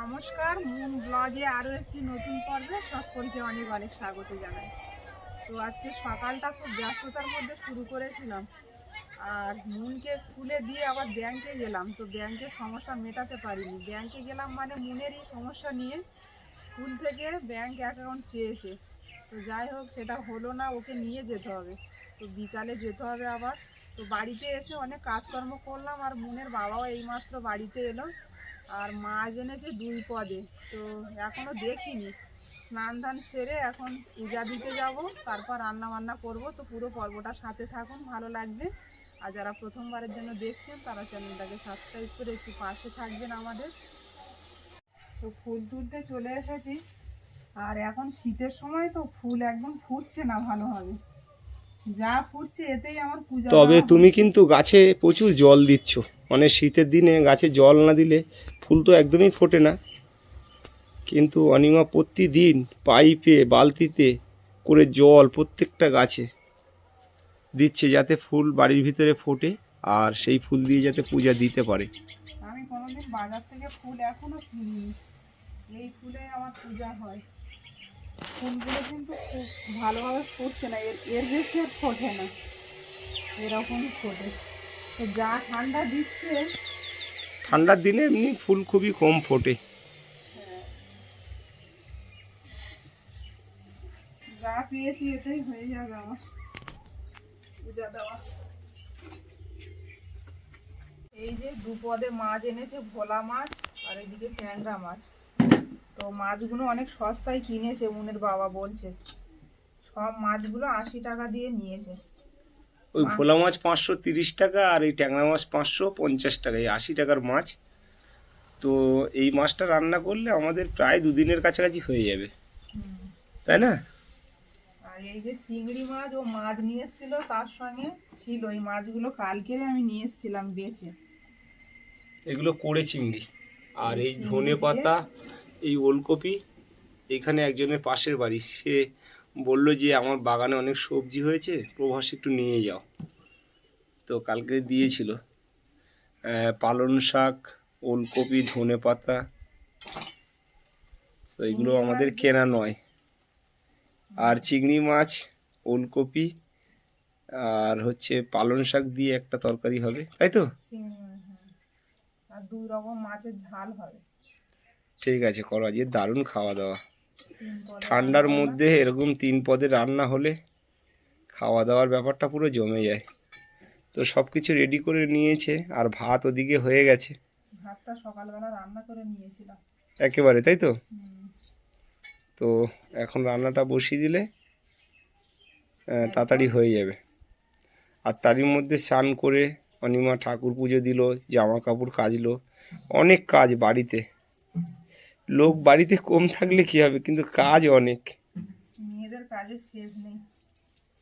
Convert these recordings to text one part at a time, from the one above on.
নমস্কার, মুন ব্লগে আরও একটি নতুন পর্বে সকলকে অনেক অনেক স্বাগত জানাই। তো আজকে সকালটা খুব ব্যস্ততার মধ্যে শুরু করেছিলাম, আর মুনকে স্কুলে দিয়ে আবার ব্যাংকে গেলাম। তো ব্যাংকের সমস্যা মেটাতে পারিনি। ব্যাংকে গেলাম মানে মুনেরই সমস্যা নিয়ে স্কুল থেকে ব্যাংক অ্যাকাউন্ট চেয়েছে। তো যাই হোক, সেটা হলো না, ওকে নিয়ে যেতে হবে। তো বিকালে যেতে হবে আবার। তো বাড়িতে এসে অনেক কাজকর্ম করলাম, আর মুনের বাবাও এইমাত্র বাড়িতে এলো। আর মাছ এনেছে 2 পদে। তো এখনও দেখিনি, স্নান ধান সেরে এখন পূজা দিতে যাব, তারপর রান্না বান্না করব। তো পুরো পর্বটার সাথে থাকুন, ভালো লাগবে। আর যারা প্রথমবারের জন্য দেখছেন তারা চ্যানেলটাকে সাবস্ক্রাইব করে একটু পাশে থাকবেন আমাদের। তো ফুল তুলতে চলে এসেছি, আর এখন শীতের সময় তো ফুল একদম ফুটছে না ভালোভাবে। যা ফুটছে এতেই আমার পূজা তবে দেওয়া তুমি হচ্ছে। কিন্তু গাছে প্রচুর জল দিচ্ছ। মানে শীতের দিনে গাছে জল না দিলে ফুল তো একদমই ফোটে না। কিন্তু অনিমা প্রতিদিন পাইপে বালতিতে করে জল প্রত্যেকটা গাছে দিচ্ছে, যাতে ফুল বাড়ির ভিতরে ফোটে আর সেই ফুল দিয়ে যাতে পূজা দিতে পারে। আমি কোনোদিন বাজার থেকে ফুল এখনো কিনিনি, এই ফুলে আমার পূজা হয়। ফুলগুলো কিন্তু খুব ভালোভাবে ফুটছে না, এর এর বেশি আর ফোটে না, এরকমই ফোটে। তো যা ঠান্ডা দিচ্ছে, ঠান্ডার দিনে এমনি ফুল খুবই কম ফোটে। যা পেয়েছি এতেই হয়ে যাবে আমার পূজা দেওয়া। এই যে 2 পদে মাছ এনেছে, ভোলা মাছ আর এদিকে ট্যাংরা মাছ। তো মাছগুলো অনেক সস্তায় কিনেছে, মুনের বাবা বলছে। সব মাছগুলো 80 টাকা দিয়ে নিয়েছে। ওই মা ভোলা মাছ 530 টাকা আর এই ট্যাংরা মাছ 550 টাকা, এই 80 টাকার মাছ। তো এই মাছটা রান্না করলে আমাদের প্রায় 2 দিনের কাছাকাছি হয়ে যাবে, হুম, তাই না? আর এই যে চিংড়ি মাছ, ও মাছ নিয়ে এসেছিল, তার সঙ্গে ছিল এই মাছগুলো কালকেরে আমি নিয়ে এসেছিলাম বেচে। এগুলো কোড়ে চিংড়ি। আর এই এই চিংড়ি ধনে দিয়ে পাতা, এই ওলকপি। এখানে একজনের পাশের বাড়ি, সে বলল যে আমার বাগানে অনেক সবজি হয়েছে, প্রভাস একটু নিয়ে যাও। তো কালকে দিয়েছিল পালং শাক, ওলকপি, ধনে পাতা। তো এগুলো চিংড়ি মাছ আমাদের দিয়ে কেনা নয়। আর চিংড়ি মাছ, ওলকপি আর হচ্ছে পালং শাক দিয়ে একটা তরকারি হবে, তাই তো? চিংড়ি মাছ, হ্যাঁ। আর 2 রকম মাছের ঝাল হবে। ঠিক আছে, করো, আজকে দারুণ খাওয়া দাওয়া। 3 পদের রান্না ঠান্ডার বান্না। মধ্যে এরকম 3 পদের রান্না হলে খাওয়া দাওয়ার ব্যাপারটা পুরো জমে যায়। তো সব কিছু রেডি করে নিয়েছে, আর ভাত ওদিকে হয়ে গেছে ভাতটা সকালবেলা রান্না করে নিয়েছিলাম। একেবারে, তাই তো? হুম, তো এখন রান্নাটা বসিয়ে দিলে একদম। তাড়াতাড়ি হয়ে যাবে। আর তারই মধ্যে স্নান করে অনিমা ঠাকুর পুজো দিল, জামা কাপড় কাচলো। অনেক কাজ বাড়িতে। লোক বাড়িতে কম থাকলে কী হবে, কিন্তু কাজ অনেক। মেয়েদের কাজের শেষ নেই।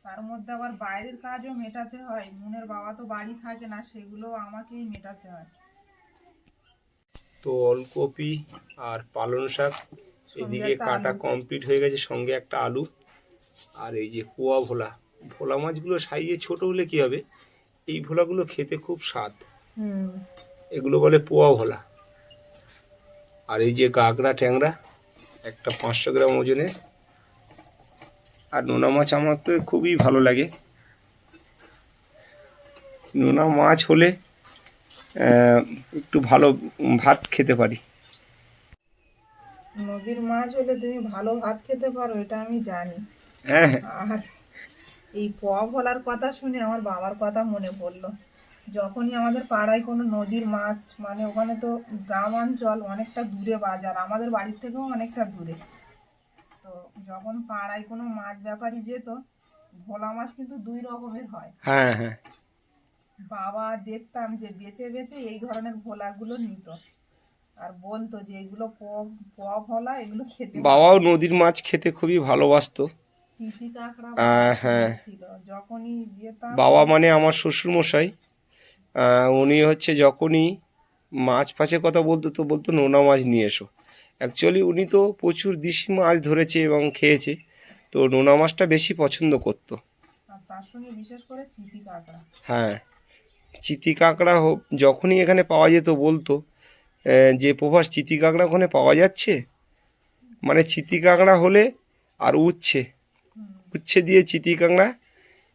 তার মধ্যে আবার বাইরের কাজও মেটাতে হয়। মুনের বাবা তো বাড়ি থাকে না, সেগুলো আমাকেই মেটাতে হয়। তো ওলকপি আর পালং শাক সঙ্গে এদিকে একটা কাটা আলু। কমপ্লিট হয়ে গেছে, সঙ্গে একটা আলু। আর এই যে পোয়া ভোলা, ভোলা মাছগুলো সাইজে ছোট হলে কী হবে, এই ভোলাগুলো খেতে খুব স্বাদ। হুম, এগুলো বলে পোয়া ভোলা। আর এই যে কাঁকড়া ট্যাংরা, একটা 500 গ্রাম ওজনের। আর নোনা মাছ আমার তো খুবই ভালো লাগে। নোনা মাছ হলে আহ, একটু ভালো ভাত খেতে পারি। নদীর মাছ হলে তুমি ভালো ভাত খেতে পারো, এটা আমি জানি। হ্যাঁ, হ্যাঁ। আর এই পোয়া ভোলার কথা শুনে আমার বাবার কথা মনে পড়লো। যখনই আমাদের পাড়ায় কোনো নদীর মাছ, মানে ওখানে তো গ্রাম অঞ্চল, অনেকটা দূরে বাজার, আমাদের বাড়ির থেকেও অনেকটা দূরে। তো যখন পাড়ায় কোনো মাছ ব্যাপারী যেত, ভোলা মাছ কিন্তু 2 রকমের হয়। হ্যাঁ, হ্যাঁ। বাবা দেখতাম যে বেছে বেছে এই ধরনের ভোলাগুলো নিত, আর বলতো যে এগুলো পোয়া ভোলা, এগুলো খেতে ভালো। বাবাও নদীর মাছ খেতে খুবই ভালোবাসতো। চিচি কাঁকড়া বাবার প্রিয় হ্যাঁ। ছিল। যখনই যেতাম বাবা মানে আমার শ্বশুরমশাই, উনি হচ্ছে যখনই মাছ ফাছের কথা বলতো তো বলতো নোনা মাছ নিয়ে এসো। অ্যাকচুয়ালি উনি তো প্রচুর দেশি মাছ ধরেছে এবং খেয়েছে, তো নোনা মাছটা বেশি পছন্দ করতো। আর তার সঙ্গে বিশেষ করে চিতি কাঁকড়া। হ্যাঁ, চিতি কাঁকড়া যখনই এখানে পাওয়া যেত বলতো যে প্রভাস চিতি কাঁকড়া ওখানে পাওয়া যাচ্ছে, মানে চিতি কাঁকড়া হলে আর উচ্ছে উচ্ছে দিয়ে চিতি কাঁকড়া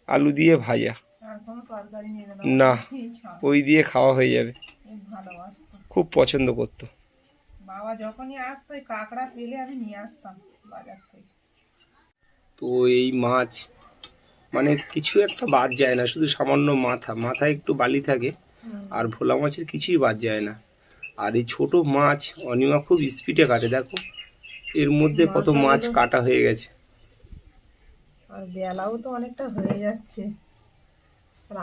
আলু দিয়ে ভাজা, আর কোনো তরকারি নেবে না এই খাও। ওই দিয়ে খাওয়া হয়ে যাবে। খুব ভালোবাসতো খুব পছন্দ করতো। বাবা, যখনই আসতো ওই কাঁকড়া পেলে আমি নিয়ে আসতাম বাজার থেকে। তো এই মাছ মানে কিছু একটা বাদ যায় না, শুধু সামান্য মাথায় একটু বালি থাকে, আর ভোলা মাছের কিছুই বাদ যায় না। আর এই ছোট মাছ অনিমা খুব স্পিডে কাটে, দেখো এর মধ্যে কত মাছ কাটা হয়ে গেছে। আর বেলাও তো অনেকটা হয়ে যাচ্ছে,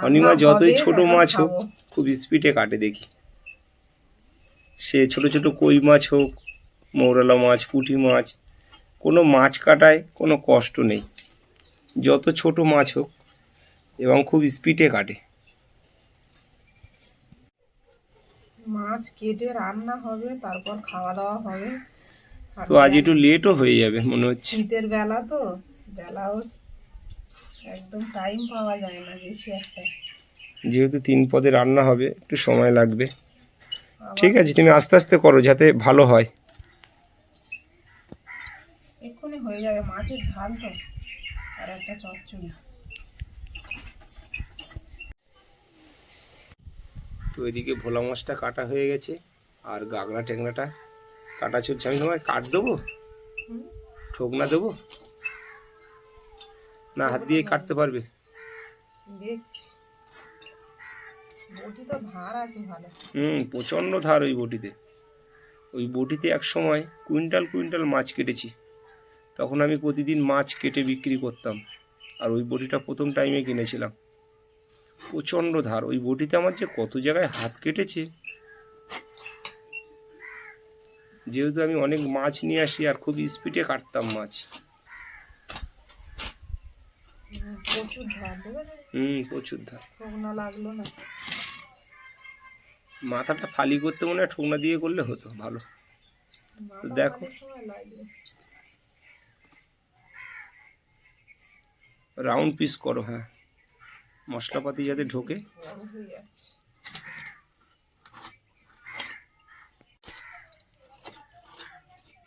অনিমা রান্না যতই হবে, ছোট এখন মাছ হোক খাবো। খুব স্পিডে কাটে দেখি, সে ছোট ছোট কই মাছ হোক, মৌরলা মাছ, পুঁটি মাছ, কোনো মাছ কাটায় কোনো কষ্ট নেই, যত ছোট মাছ হোক, এবং খুব স্পিডে কাটে। মাছ কেটে রান্না হবে, তারপর খাওয়া দাওয়া হবে। আর তো আজ একটু লেটও হয়ে যাবে মনে হচ্ছে। শীতের বেলা তো, বেলাও একদম টাইম পাওয়া যায় না বেশি একটা। যেহেতু 3 পদে রান্না হবে একটু সময় লাগবে। আবার ঠিক আছে, তুমি আস্তে আস্তে করো যাতে ভালো হয়। এক্ষুনি হয়ে যাবে, মাছের ঝাল তো, আর একটা চচ্চড়ি। তো এদিকে ভোলা মাছটা কাটা হয়ে গেছে, আর গাগরা ট্যাংরাটা কাটা চলছে। আমি তোমায় কাট দেবো, হুম, ঠোকনা দেবো, না হাত দিয়ে কাটতে পারবে? দেখছি, বটি তো ধার আছে ভালো। প্রচণ্ড ধার ওই বটিতে। ওই বটিতে এক সময় কুইন্টাল কুইন্টাল মাছ কেটেছি, তখন আমি প্রতিদিন মাছ কেটে বিক্রি করতাম। আর ওই বটিটা প্রথম টাইমে কিনেছিলাম, প্রচণ্ড ধার। ওই বটিতে আমার যে কত জায়গায় হাত কেটেছে, যেহেতু আমি অনেক মাছ নিয়ে আসি আর খুব স্পিডে কাটতাম মাছ। প্রচুর ধার, দেখেছো? প্রচুর ধার। ঠোকনা লাগলো না। মাথাটা ফালি করতে মনে হয় ঠোকনা দিয়ে করলে হতো ভালো। তো দেখো, অনেক সময় লাগবে। রাউন্ড পিস করো, হ্যাঁ, মশলাপাতি যাতে ঢোকে। বড় হয়ে যাচ্ছে।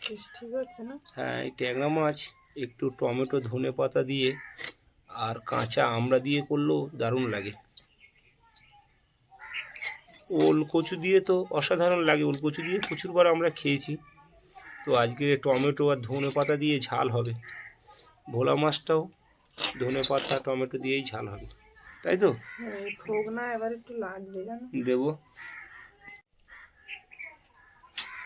বেশ ঠিক হচ্ছে না? হ্যাঁ, এই ট্যাংরা মাছ একটু টমেটো ধনে পাতা দিয়ে আর কাঁচা আমড়া দিয়ে করলেও দারুণ লাগে। ওল কচু দিয়ে তো অসাধারণ লাগে, ওল কচু দিয়ে প্রচুরবার আমরা খেয়েছি। তো আজকে টমেটো আর ধনে পাতা দিয়ে ঝাল হবে। ভোলা মাছটাও ধনে পাতা টমেটো দিয়েই ঝাল হবে, তাই তো? এই ঠোকনা এবার একটু লাগবে, জানো? দেবো।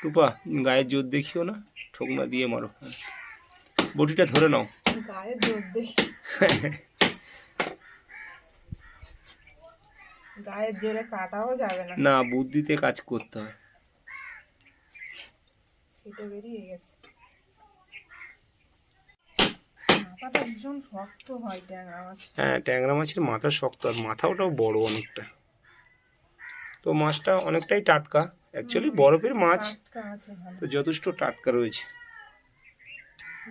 টুপা, গায়ের জোর দেখিও না, ঠোকনা দিয়ে মারো। হ্যাঁ, বটিটা ধরে নাও। গায়ে জোর দেখি, গায়ের জোরে কাটাও যাবে না। না, বুদ্ধিতে কাজ করতে হয়। কেটে বেরিয়ে গেছে। মাথাটা ভীষণ শক্ত হয় ট্যাংরা মাছ। হ্যাঁ, ট্যাংরা মাছের মাথা শক্ত, আর মাথা ওটাও বড় অনেকটা। তো মাছটা অনেকটাই টাটকা, অ্যাকচুয়ালি বরফের মাছ, টাটকা আছে ভালো। তো যথেষ্ট টাটকা রয়েছে।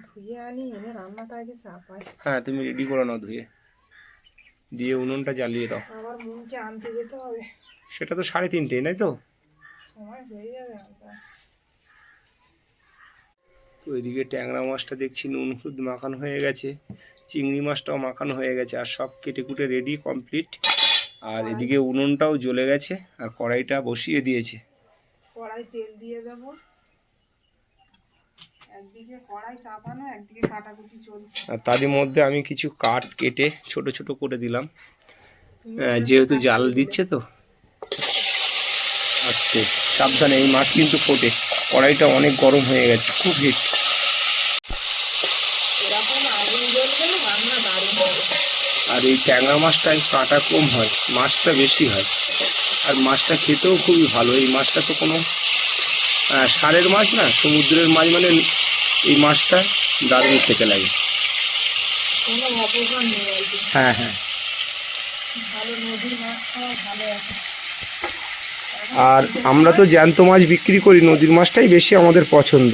ধুয়ে আনি, এনে রান্নাটা আগে চাপাই। হ্যাঁ, তুমি রেডি করে নাও ধুয়ে, দিয়ে উনুনটা জ্বালিয়ে দাও। আবার মুনকে আনতে যেতে হবে, সেটা তো 3:30, নাই তো? সময় হয়ে যাবে আনতে। তো এদিকে ট্যাংরা মাছটা দেখছি নুন হলুদ মাখানো হয়ে গেছে, চিংড়ি মাছটাও মাখানো হয়ে গেছে, আর সব কেটে কুটে রেডি কমপ্লিট। আর এদিকে উনুনটাও জ্বলে গেছে, আর কড়াইটা বসিয়ে দিয়েছে। কড়াই তেল দিয়ে দেবো, একদিকে কড়াই চাপানো, একদিকে কাটাকুটি চলছে। আর তারই মধ্যে আমি কিছু কাঠ কেটে ছোট ছোট করে দিলাম, যেহেতু জাল দিচ্ছে তো। আচ্ছা, সাবধানে, এই মাছ কিন্তু ফোটে, কড়াইটা অনেক গরম হয়ে গেছে, খুব হিট। এরকম আগুন জ্বলবে, রান্না দারুণ হবে। আর এই ট্যাংরা মাছটায় কাঁটা কম হয়, মাছটা বেশি হয়, আর মাছটা খেতেও খুবই ভালো। এই মাছটা তো কোনো সারের মাছ না, সমুদ্রের মাছ, মানে এই মাছটা দারুণ খেতে লাগে। কোনো অপকার নেই আর কি। হ্যাঁ হ্যাঁ। ভালো নদীর মাছ খাওয়া ভালো আছে। আর আমরা তো জ্যান্ত মাছ বিক্রি করি, নদীর মাছটাই বেশি আমাদের পছন্দ,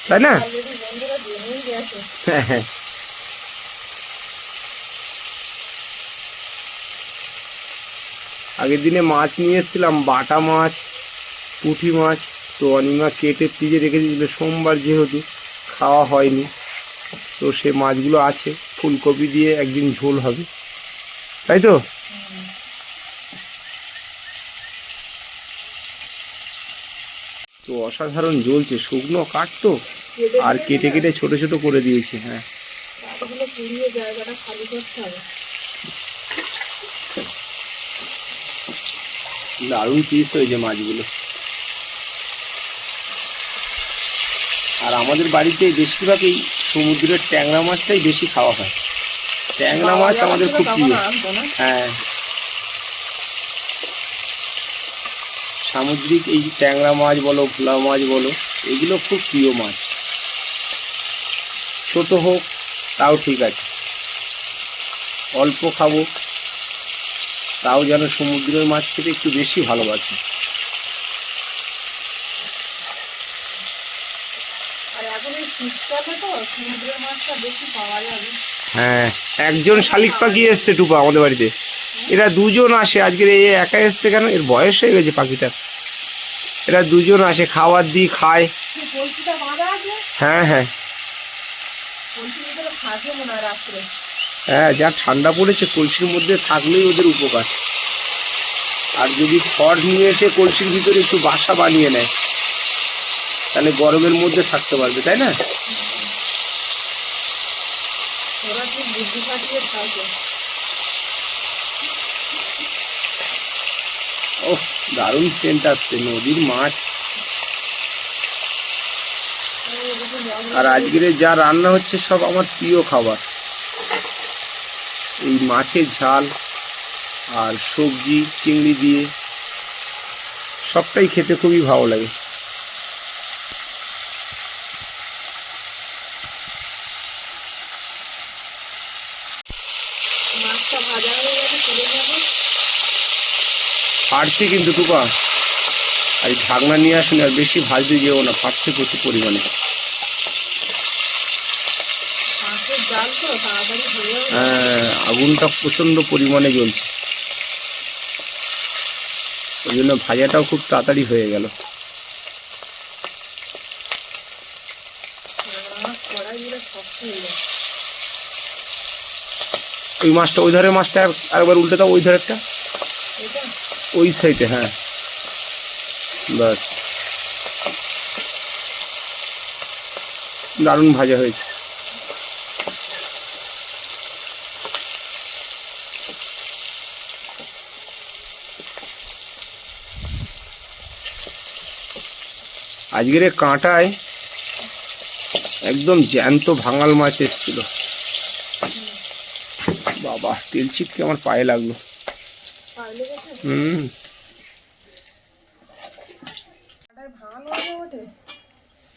তাই না? অলরেডি বন্ধুরা জেনেই গেছে। হ্যাঁ হ্যাঁ। আগের দিনে মাছ নিয়ে এসেছিলাম, বাটা মাছ, পুঁটি মাছ। তো অনিমা কেটে ফ্রিজে রেখে দিয়েছিল, সোমবার যেহেতু খাওয়া হয়নি। তো সে মাছগুলো আছে, ফুলকপি দিয়ে একদিন ঝোল হবে, তাই তো? তো অসাধারণ জ্বলছে, শুকনো কাঠ তো, আর কেটে কেটে ছোট ছোট করে দিয়েছে। হ্যাঁ, কাঠগুলো পুড়িয়ে জায়গাটা খালি করতে হবে। দারুণ পিস হয়েছে মাছগুলো। আর আমাদের বাড়িতে বেশিরভাগ এই সমুদ্রের ট্যাংরা মাছটাই বেশি খাওয়া হয়। ট্যাংরা মাছ আমাদের খুব প্রিয়। হ্যাঁ, সামুদ্রিক এই ট্যাংরা মাছ বলো, ভোলা মাছ বলো, এগুলো খুব প্রিয় মাছ। ছোট হোক তাও ঠিক আছে, অল্প খাবো তাও যেন সমুদ্রের মাছ খেতে একটু বেশি ভালোবাসে। আর এখন এই শীতকালে তো সমুদ্রের মাছটা বেশি পাওয়া যাবে। হ্যাঁ, একজন শালিক পাখি এসছে টুপা আমাদের বাড়িতে। এরা দুজন আসে, আজকের এই একা এসছে কেন? এর বয়স হয়ে গেছে পাখিটার। এরা দুজন আসে, খাবার দিই, খায়। কলসিটা বাঁধা আছে, হ্যাঁ হ্যাঁ কলসির ভিতরে থাকে মনে হয় রাত্রে। হ্যাঁ, যা ঠান্ডা পড়েছে কলসির মধ্যে থাকলেই ওদের উপকার। আর যদি খড় নিয়ে এসে কলসির ভিতরে একটু বাসা বানিয়ে নেয়, তাহলে গরমের মধ্যে থাকতে পারবে, তাই না? ওরা ঠিক বুদ্ধি খাটিয়ে থাকে। ওহ, দারুণ সেন্ট আসছে, নদীর মাছ। আর আজকের যা রান্না হচ্ছে সব আমার প্রিয় খাবার। এই মাছের ঝাল আর সবজি চিংড়ি দিয়ে, সবটাই খেতে খুবই ভালো লাগে। মাছটা ভাজা হয়ে গেছে, তুলে নেবো। ফাটছে কিন্তু টুপা, আর এই ঢাকনা নিয়ে আসুন, আর বেশি ভাজতে যেও না, ফাটছে প্রচুর পরিমাণে। মাছের জাল তো তাড়াতাড়ি হয়েও যায়। হ্যাঁ, আগুনটা প্রচণ্ড পরিমাণে জ্বলছে, ওই জন্য ভাজাটাও খুব তাড়াতাড়ি হয়ে গেল। কড়াইগুলো শক্ত হয়ে যায়। ওই মাছটা, ওই ধারে মাছটা আরেকবার উল্টে দাও, ওই ধারেরটা, এটা ওই সাইডে। হ্যাঁ, বাস, দারুণ ভাজা হয়েছে। আজকের কাঁটায় একদম জ্যান্ত ভাঙাল মাছ এসেছিল। বাবা, তেল ছিটকে আমার পায়ে লাগলো। পাইলে গেছে হুম, কাঁটায় ভালো হয়ে ওঠে।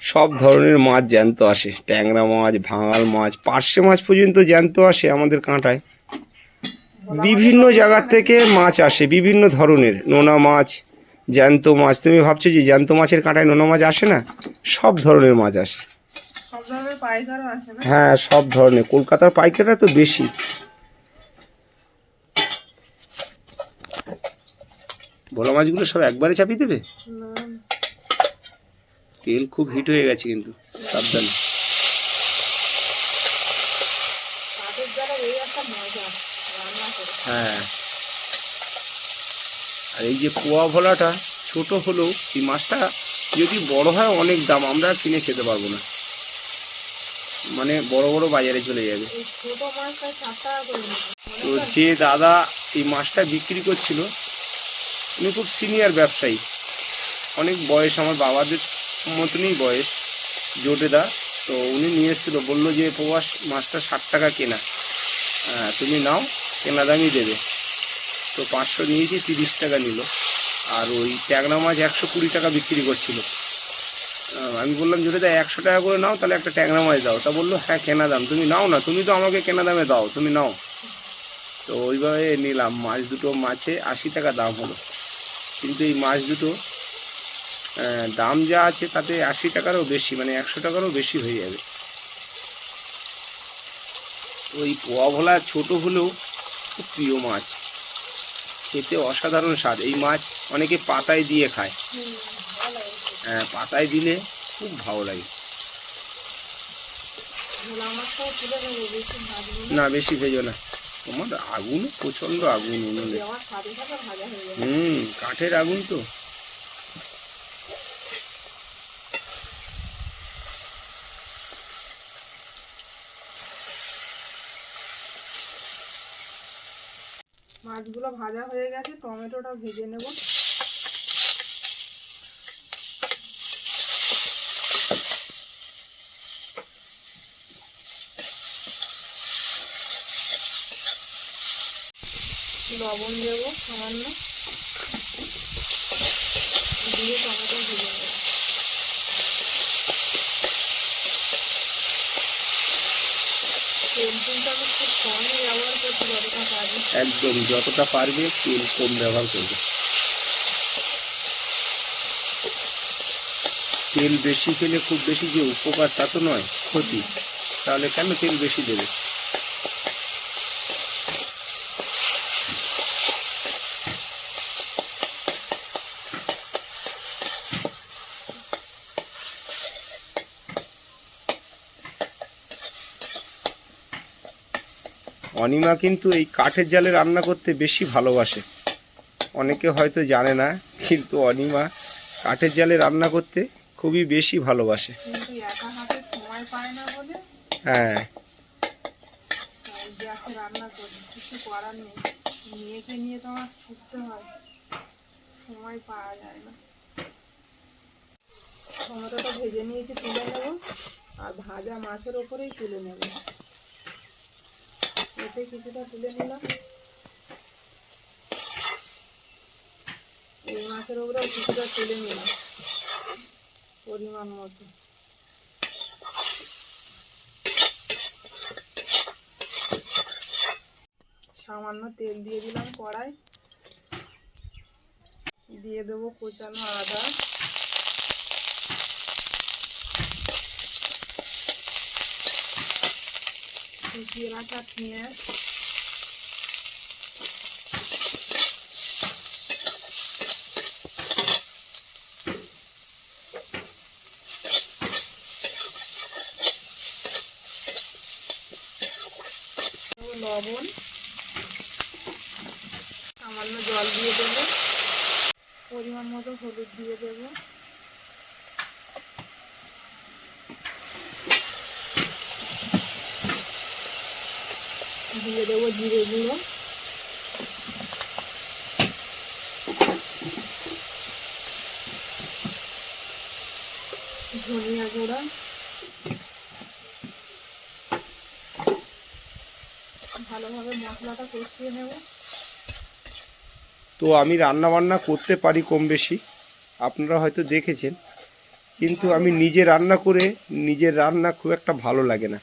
সব ধরনের মাছ জ্যান্ত আসে, ট্যাংরা মাছ, ভাঙাল মাছ, পার্শে মাছ পর্যন্ত জ্যান্ত আসে আমাদের কাঁটায়। বিভিন্ন জায়গার থেকে মাছ আসে, বিভিন্ন ধরনের নোনা মাছ, জ্যান্ত মাছ। তুমি ভাবছো যে জ্যান্ত মাছের কাঁটায় নোনা মাছ আসে না? সব ধরনের মাছ আসে। সব ধরনের পাইকারও আসে না? হ্যাঁ, সব ধরনের। কলকাতার পাইকাররা তো বেশি। ভোলা মাছগুলো সব একবারে চাপিয়ে দেবে? না, তেল খুব হিট হয়ে গেছে কিন্তু, সাবধানে। কাঠের জ্বালা এই একটা মজা রান্না করে। হ্যাঁ, আর এই যে পোয়া ভোলাটা ছোট হলেও এই মাছটা যদি বড় হয় অনেক দাম, আমরা কিনে খেতে পারবো না, মানে বড় বড় বাজারে চলে যাবে। এই ছোট মাছটা 4 টাকা করে নিল। তো যে দাদা এই মাছটা বিক্রি করছিল, উনি খুব সিনিয়র ব্যবসায়ী, অনেক বয়স, আমার বাবাদের মতনই বয়স, জোটেদা। তো উনি নিয়ে এসেছিলো, বললো যে পোয়া মাছটা 60 টাকা কেনা, তুমি নাও, কেনা দামই দেবে। তো 500 নিয়েছি, 30 টাকা নিল। আর ওই ট্যাংরা মাছ 120 টাকা বিক্রি করছিল। আমি বললাম জোটেদা 100 টাকা করে নাও, তাহলে একটা ট্যাংরা মাছ দাও। তা বললো হ্যাঁ কেনা দাম, তুমি নাও না, তুমি তো আমাকে কেনা দামে দাও, তুমি নাও। তো ওইভাবে নিলাম, মাছ দুটো, মাছে 80 টাকা দাম হলো। কিন্তু এই মাছ দুটো দাম যা আছে তাতে 80 টাকারও বেশি, মানে 100 টাকারও বেশি হয়ে যাবে। ওই পোয়া ভোলা ছোট হলেও খুব প্রিয় মাছ। খেতে অসাধারণ স্বাদ। এই মাছ অনেকে পাতায় দিয়ে খায়। ভালো লাগে। হ্যাঁ, পাতায় দিলে খুব ভালো লাগে। ভোলা মাছটাও তুলে নেবো, বেশি ভাজবো না। না, বেশি ভেজো না। তোমার আগুন প্রচণ্ড আগুন উনুনে। দেওয়ার সাথে সাথে ভাজা হয়ে যাবে। কাঠের আগুন তো। মাছগুলো ভাজা হয়ে গেছে, টমেটোটা ভেজে নেব। লবণ দেব সামান্য, দিয়ে টমেটো ভেজে নেব। তেল কিন্তু আমি খুব কমই ব্যবহার করছি, যতটা পারি। একদম যতটা পারবে তেল কম ব্যবহার করবে। তেল বেশি খেলে খুব বেশি যে উপকার তা তো নয়, ক্ষতি। তাহলে কেন তেল বেশি দেবে? অনিমা কিন্তু এই কাঠের জালে রান্না করতে বেশি ভালোবাসে। অনেকে হয়তো জানে না, কিন্তু অনিমা কাঠের জালে রান্না করতে খুবই বেশি ভালোবাসে। কিন্তু একা হাতে সময় পায় না বলে হ্যাঁ, তাই গ্যাসে রান্না করি, কিছু করার নেই। মেয়েকে নিয়ে তো আমার ছুটতে হয়, সময় পাওয়া যায় না। টমেটোটা ভেজে নিয়েছি, তুলে নেব। আর ভাজা মাছের ওপরেই তুলে নেব। এতে কিছুটা তুলে নিলাম, এই মাছের ওপরেও কিছুটা তুলে নিলাম পরিমাণ মতো। সামান্য তেল দিয়ে দিলাম কড়াই, দিয়ে দেবো কোচানো আদা, কুচিয়ে রাখা পেঁয়াজ, লবণ, সামান্য জল দিয়ে দেবো, পরিমাণ মতো হলুদ দিয়ে দেবো, দিয়ে দেবো জিরে গুঁড়ো, ধনিয়া গুঁড়া, ভালোভাবে মশলাটা কষিয়ে নেব। তো আমি রান্না বান্না করতে পারি কম বেশি, আপনারা হয়তো দেখেছেন, কিন্তু আমি নিজে রান্না করে নিজের রান্না খুব একটা ভালো লাগে না।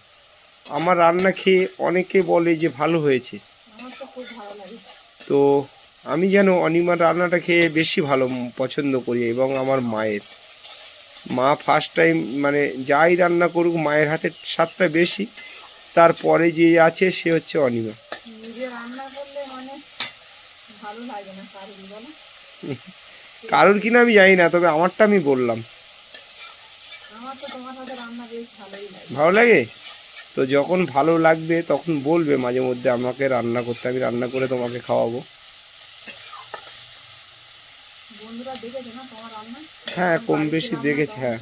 আমার রান্না খেয়ে অনেকে বলে যে ভালো হয়েছে। আমার তো খুব ভালো লাগে। তো আমি যেন অনিমার রান্নাটা খেয়ে বেশি ভালো পছন্দ করি। এবং আমার মায়ের, মা ফার্স্ট টাইম মানে যাই রান্না করুক মায়ের হাতের স্বাদটা বেশি, তারপরে যে আছে সে হচ্ছে অনিমা। নিজে রান্না করলে মানে ভালো লাগে না কারোর, বলো? কারোর কিনা আমি জানি না, তবে আমারটা আমি বললাম। আমার তো তোমার হাতে রান্না বেশ ভালোই লাগে। ভালো লাগে তো, যখন ভালো লাগবে তখন বলবে মাঝে মধ্যে আমাকে রান্না করতে, আমি রান্না করে তোমাকে খাওয়াবো। বন্ধুরা দেখেছে না তোমার রান্না? হ্যাঁ, কম বাড়িতে বেশি রান্না দেখেছে। করে, হ্যাঁ,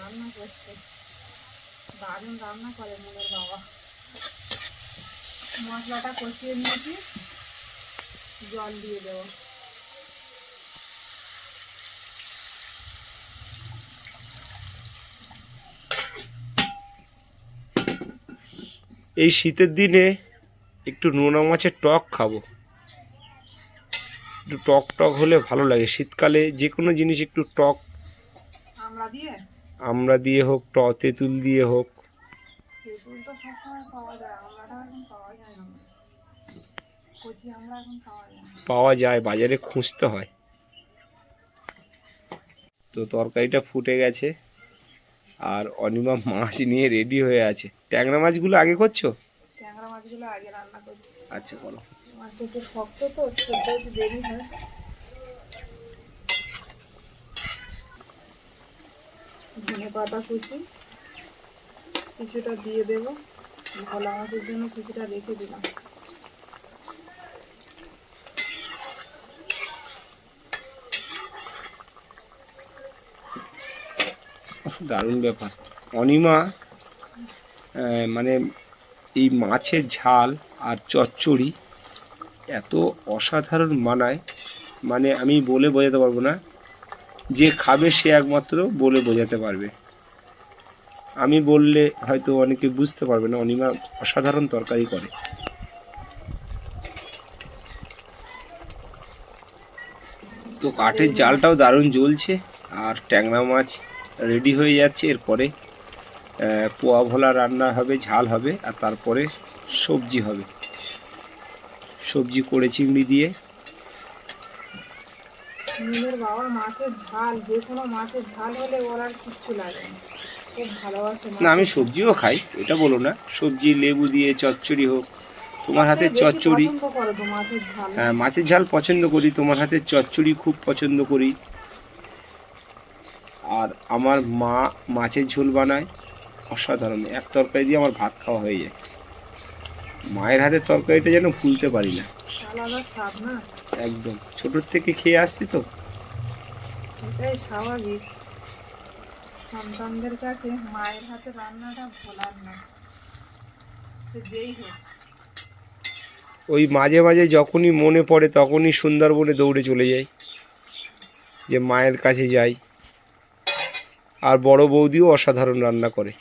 রান্না করছে, দারুণ রান্না করে মনের বাবা। মশলাটা কষিয়ে নিয়েছি, জল দিয়ে দেবো। এই শীতের দিনে একটু নোনা মাছের টক খাবো। একটু টক টক হলে ভালো লাগে। শীতকালে যে কোনো জিনিস একটু টক, আমড়া দিয়ে হোক, তেঁতুল দিয়ে হোক। তেঁতুল তো সবসময় পাওয়া যায়, আমড়াটা এখন পাওয়া যায় না। কচি আমড়া এখন পাওয়া যায় না। পাওয়া যায়, বাজারে খুঁজতে হয়। তো তরকারিটা ফুটে গেছে, আর অনিমা মাছ নিয়ে রেডি হয়ে আছে। ট্যাংরা মাছগুলো আগে করছো? ট্যাংরা মাছগুলো আগে রান্না করছি। আচ্ছা, বলো। মাছটা একটু শক্ত তো সেটা একটু দেরি হয়। ধনে পাতা কুচি কিছুটা দিয়ে দেবো, ভোলা মাছের জন্য কিছুটা রেখে দিলাম। দারুণ ব্যাপার। অনিমা মানে এই মাছের ঝাল আর চচ্চড়ি এত অসাধারণ মানায়, মানে আমি বলে বোঝাতে পারবো না। যে খাবে সে একমাত্র বলে বোঝাতে পারবে। আমি বললে হয়তো অনেকে বুঝতে পারবে না। অনিমা অসাধারণ তরকারি করে। তো কাঠের জালটাও দারুণ জ্বলছে, আর ট্যাংরা মাছ রেডি হয়ে যাচ্ছে। এরপরে পোয়া ভোলা রান্না হবে, ঝাল হবে, আর তারপরে সবজি হবে। সবজি করে চিংড়ি দিয়ে। মিলের বাবা মাছের ঝাল, যে কোনো মাছের ঝাল হলে ওর আর কিচ্ছু লাগে না, খুব ভালোবাসে। না, আমি সবজিও খাই, এটা বলো না। সবজি লেবু দিয়ে চচ্চড়ি হোক, তোমার হাতের চচ্চড়ি। পছন্দ করো তো মাছের ঝাল? হ্যাঁ, মাছের ঝাল পছন্দ করি, তোমার হাতের চচ্চড়ি খুব পছন্দ করি। আর আমার মা মাছের ঝোল বানায় অসাধারণ। এক তরকারি দিয়ে আমার ভাত খাওয়া হয়ে যায়। মায়ের হাতের তরকারিটা যেন ভুলতে পারি না। আলাদা স্বাদ না? একদম, ছোটোর থেকে খেয়ে আসছি তো। এটাই স্বাভাবিক, সন্তানদের কাছে মায়ের হাতে রান্নাটা ভোলার না, সে যেই হোক। ওই মাঝে মাঝে যখনই মনে পড়ে তখনই সুন্দরবনে দৌড়ে চলে যাই, যে মায়ের কাছে যাই। আর বড় বৌদিও অসাধারণ রান্না করে,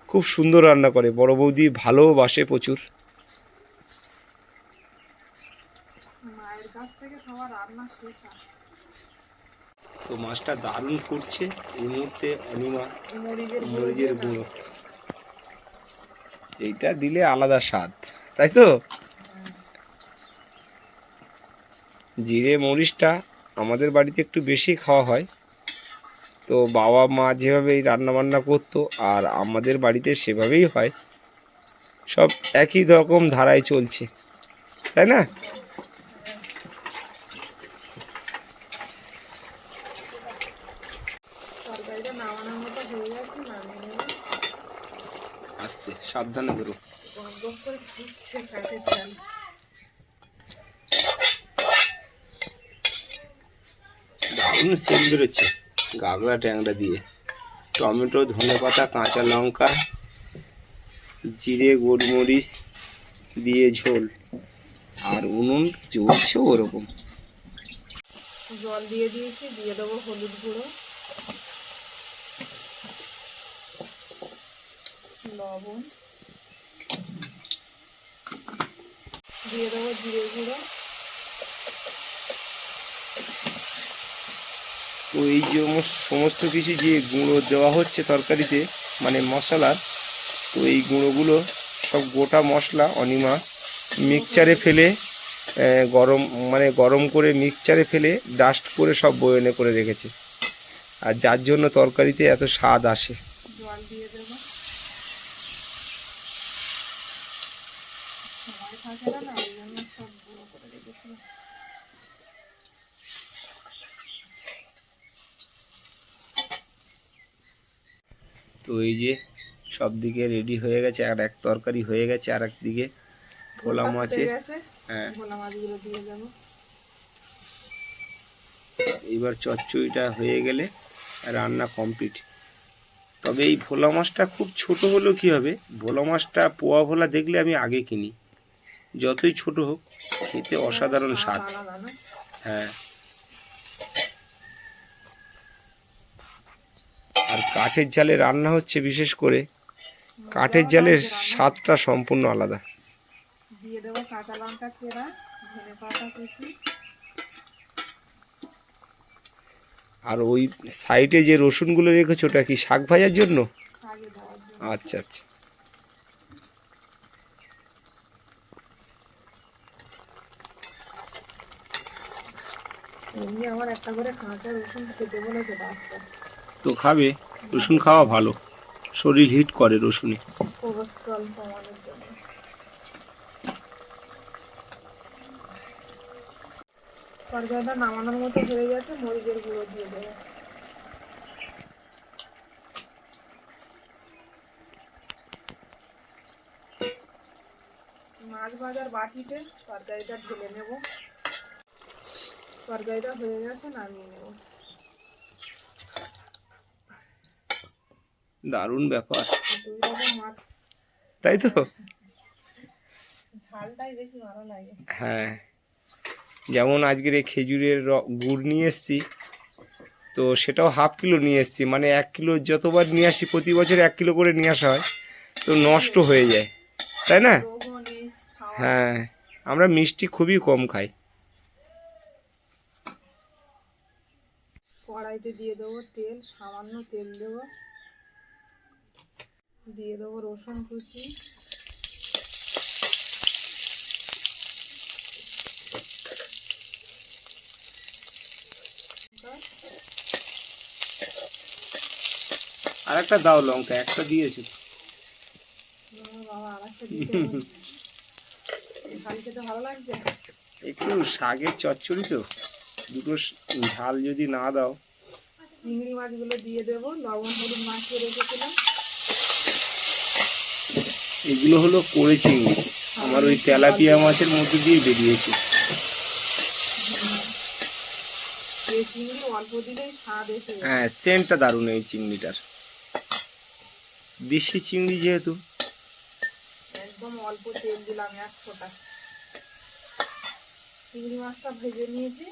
খুব সুন্দর রান্না করে। বড় বৌদি ভালোবাসে প্রচুর। মায়ের কাছ থেকে খাওয়া রান্না শেখা। তো মাছটা দারুণ ফুটছে। এই মুহূর্তে অনিমা মরিচের মরিচের গুঁড়ো এইটা দিলে আলাদা স্বাদ, তাই তো? জিরে মরিচটা আমাদের বাড়িতে একটু বেশি খাওয়া হয়। তো বাবা মা যেভাবে এই রান্নাবান্না করতো, আর আমাদের বাড়িতে সেভাবেই হয়। সব একই রকম ধারায় চলছে, তাই না? তরকারিটা নামানোর মতো হয়ে গেছে, নামিয়ে নেব। আস্তে সাবধানে ধরো। গম গম করে ফুটছে কাঠের ঝাল। দারুণ সেন্ট বেরোচ্ছে গাগলা ট্যাংরা দিয়ে। টমেটো, ধনেপাতা, কাঁচা লঙ্কা, জিরে গোলমরিচ দিয়ে ঝোল, আর উনুন জ্বলছে ওরকম। জল দিয়ে দিয়েছি, দিয়ে দেবো হলুদ গুঁড়ো, লবণ, দিয়ে দেবো জিরে গুঁড়ো। তো এই যে সমস্ত কিছু যে গুঁড়ো দেওয়া হচ্ছে তরকারিতে, মানে মশলার, তো এই গুঁড়োগুলো সব গোটা মশলা অনিমা মিক্সচারে ফেলে গরম করে মিক্সচারে ফেলে ডাস্ট করে সব বয়নে করে রেখেছে। আর যার জন্য তরকারিতে এত স্বাদ আসে। জল দিয়ে দেবো, সময় থাকে না, ওই জন্য সব গুঁড়ো করে রেখেছি। তো এই যে সব দিকে রেডি হয়ে গেছে, আর এক তরকারি হয়ে গেছে, আর একদিকে ভোলা মাছের। হ্যাঁ, ভোলা মাছগুলো দিয়ে দেবো। এইবার চচ্চড়িটা হয়ে গেলে রান্না কমপ্লিট। তবে এই ভোলা মাছটা খুব ছোট হলেও কী হবে, ভোলা মাছটা পোয়া ভোলা দেখলে আমি আগে কিনি, যতই ছোট হোক, খেতে অসাধারণ স্বাদ। হ্যাঁ, আর কাঠের জালে রান্না হচ্ছে, বিশেষ করে কাঠের জালের স্বাদটা সম্পূর্ণ আলাদা। দিয়ে দেবো কাঁচা লঙ্কা চেরা, ধনে পাতা কুচি। আর ওই সাইডে যে রসুনগুলো রেখেছো, ওটা কি শাক ভাজার জন্য? শাকে দেওয়ার জন্য। আচ্ছা আচ্ছা। এমনি আমার একটা করে কাঁচা রসুন খেতে বলেছে ডাক্তার। তো খাবে, রসুন খাওয়া ভালো, শরীর হিট করে রসুনে। কোলেস্ট্রল কমানোর জন্য। তরকারিটা নামানোর মতো হয়ে গেছে, মরিচের গুঁড়ো দিয়ে দেবো। মাছ ভাজার বাটিতে তরকারিটা ঢেলে নেব। তরকারিটা হয়ে গেছে, নামিয়ে নেব। দারুণ ব্যাপার, 2 রকম মাছ, তাই তো? ঝালটাই বেশি ভালো লাগে। হ্যাঁ, যেমন আজকের এই খেজুরের গুড় নিয়ে এসছি, তো সেটাও হাফ কিলো নিয়ে এসছি। মানে 1 কিলো যতবার নিয়ে আসি, প্রতি বছর 1 কিলো করে নিয়ে আসা হয়, তো নষ্ট হয়ে যায়, তাই না? রোগও নেই, খাওয়া। হ্যাঁ, আমরা মিষ্টি খুবই কম খাই। কড়াইতে দিয়ে দেবো তেল, সামান্য তেল দেবো, দিয়ে দেবো রসুন কুচি, আর একটা দাও লঙ্কা, একটা দিয়েছি। বাবা আরেকটা দিতে হবে। ঝাল খেতে ভালো লাগছে। একটু শাকের চচ্চড়ি তো, দুটো ঝাল যদি না দাও। চিংড়ি মাছগুলো দিয়ে দেবো, লবণ হলুদ মাখিয়ে রেখেছিলাম। এগুলো হলো কোরে চিংড়ি, আমার ওই তেলাপিয়া মাছের মধ্যে দিয়ে বেরিয়েছে। এই চিংড়ি অল্প দিলেই স্বাদ এসে যায়। হ্যাঁ, সেন্টটা দারুণ এই চিংড়িটার, দেশি চিংড়ি যেহেতু। একদম অল্প তেল দিলাম, 1 ফোঁটা। চিংড়ি মাছটা ভেজে নিয়েছি,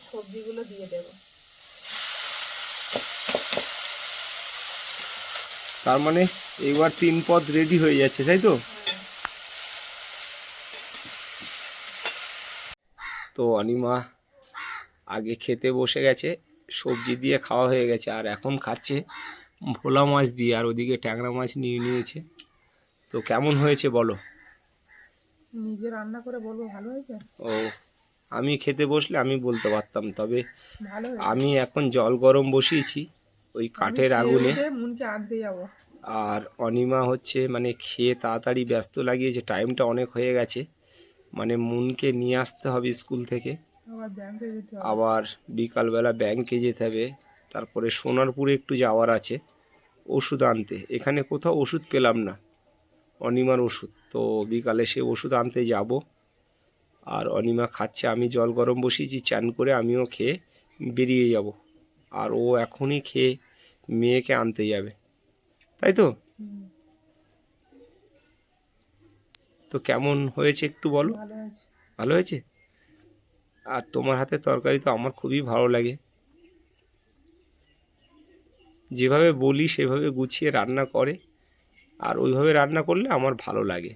সবজিগুলো দিয়ে দেবো। তার মানে এবার 3 পদ রেডি হয়ে যাচ্ছে, তাই তো? তো অনিমা আগে খেতে বসে গেছে, সবজি দিয়ে খাওয়া হয়ে গেছে, আর এখন খাচ্ছে ভোলা মাছ দিয়ে, আর ওদিকে ট্যাংরা মাছ নিয়ে নিয়েছে। তো কেমন হয়েছে বলো? নিজে রান্না করে বলবো ভালো হয়েছে। ও, আমি খেতে বসলে আমি বলতে পারতাম, তবে ভালো হয়েছে। আমি এখন জল গরম বসিয়েছি ওই কাঠের আগুনে। মুনকে আনতে যাবো। আর অনিমা হচ্ছে মানে খেয়ে তাড়াতাড়ি ব্যস্ত লাগিয়েছে, টাইমটা অনেক হয়ে গেছে, মানে মুনকে নিয়ে আসতে হবে স্কুল থেকে, আবার ব্যাংকে যেতে হবে। আবার বিকালবেলা ব্যাংকে যেতে হবে, তারপরে সোনারপুরে একটু যাওয়ার আছে ওষুধ আনতে। এখানে কোথাও ওষুধ পেলাম না, অনিমার ওষুধ, তো বিকালে সে ওষুধ আনতে যাব। আর অনিমা খাচ্ছে, আমি জল গরম বসিয়েছি, চান করে আমিও খেয়ে বেরিয়ে যাব। আর ও এখনই খেয়ে মেয়েকে আনতে যাবে, তাই তো? হুম, তো কেমন হয়েছে একটু বলো। ভালো হয়েছে। ভালো হয়েছে? আর তোমার হাতের তরকারি তো আমার খুবই ভালো লাগে, যেভাবে বলি সেভাবে গুছিয়ে রান্না করে, আর ওইভাবে রান্না করলে আমার ভালো লাগে।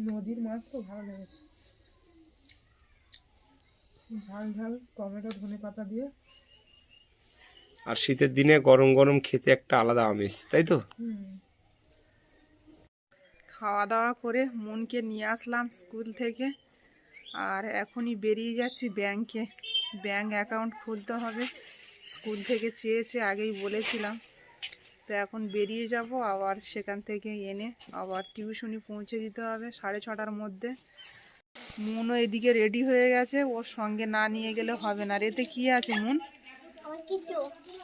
নদীর মাছ তো ভালো লেগেছে। ঝাল ঝাল টমেটো ধনে পাতা দিয়ে। আর শীতের দিনে গরম গরম খেতে একটা আলাদা আমেজ, তাই তো? খাওয়া দাওয়া করে মনকে নিয়ে আসলাম স্কুল থেকে, আর এখনই বেরিয়ে যাচ্ছি ব্যাংকে। ব্যাংক অ্যাকাউন্ট খুলতে হবে, স্কুল থেকে চেয়েছে, আগেই বলেছিলাম। তো এখন বেরিয়ে যাব, আবার সেখান থেকে এনে আবার টিউশনি পৌঁছে দিতে হবে 6:30টার মধ্যে। মুনও এদিকে রেডি হয়ে গেছে, ওর সঙ্গে না নিয়ে গেলে হবে না। এতে কি আছে মুন?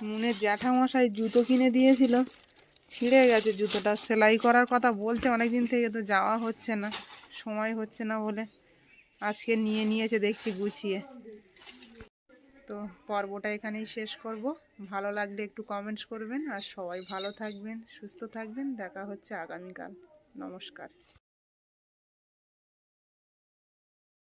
মুনের জ্যাঠামশাই জুতো কিনে দিয়েছিল, ছিঁড়ে গেছে জুতোটা, সেলাই করার কথা বলছে অনেক দিন থেকে, তো যাওয়া হচ্ছে না, সময় হচ্ছে না বলে আজকে নিয়ে নিয়েছে দেখছি গুছিয়ে। তো পর্বটা এখানেই শেষ করব। ভালো লাগলে একটু কমেন্টস করবেন, আর সবাই ভালো থাকবেন, সুস্থ থাকবেন। দেখা হচ্ছে আগামীকাল। নমস্কার।